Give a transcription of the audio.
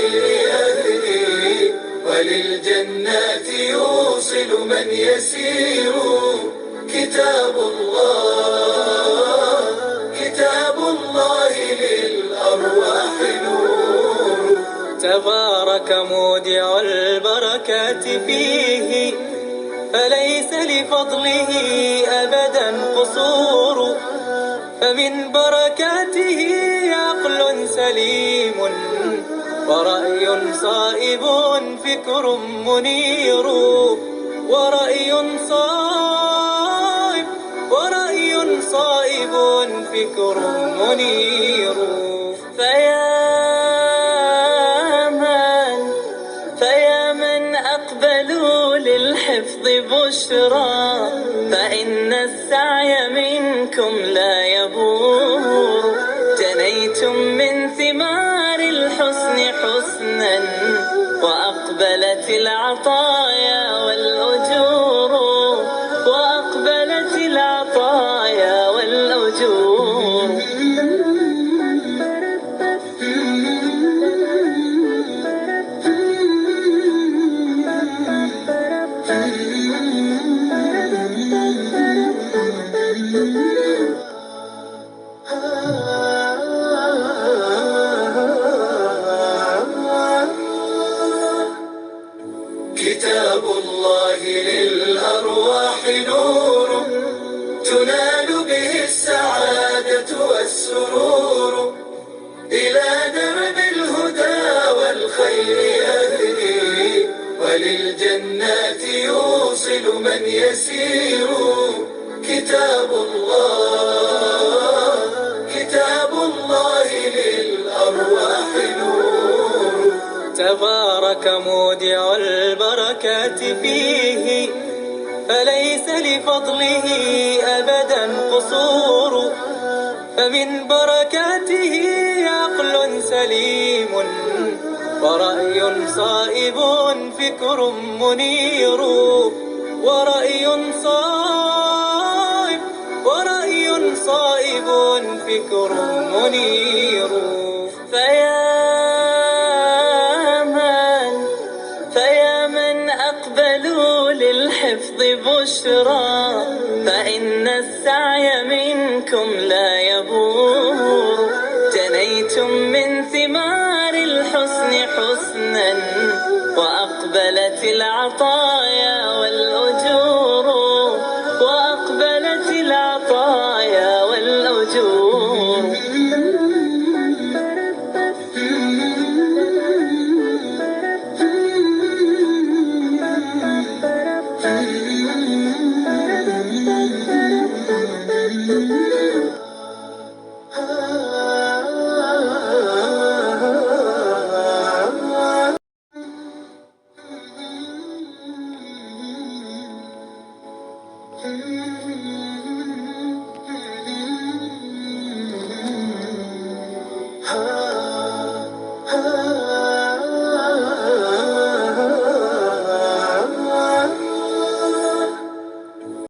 والخير يهدي وللجنات يوصل من يسير. كتاب الله للأرواح نور. تبارك مودع البركات فيه فليس لفضله أبدا قصور. فمن بركاته عقل سليم ورأي صائب فكر منير. ورأي صائب فكر منير. فيا من أقبلوا للحفظ بشرى فإن السعي منكم لا يبور. جنيتم من ثمار الحسن حسنا وأقبلت العطايا والأجور. كتاب الله للأرواح نور. تنال به السعادة والسرور. إلى درب الهدى والخير يهدي وللجنات يوصل من يسير. كتاب الله للأرواح نور. تبارك مودع البركات فيه فليس لفضله أبدا قصور. فمن بركاته عقل سليم ورأي صائب فكر منير. ورأي صائب فكر منير. فيا من أقبلوا للحفظ بشرى فإن السعي منكم لا يبور. جنيتم من ثمار الحسن حسنا وأقبلت العطايا والأجور.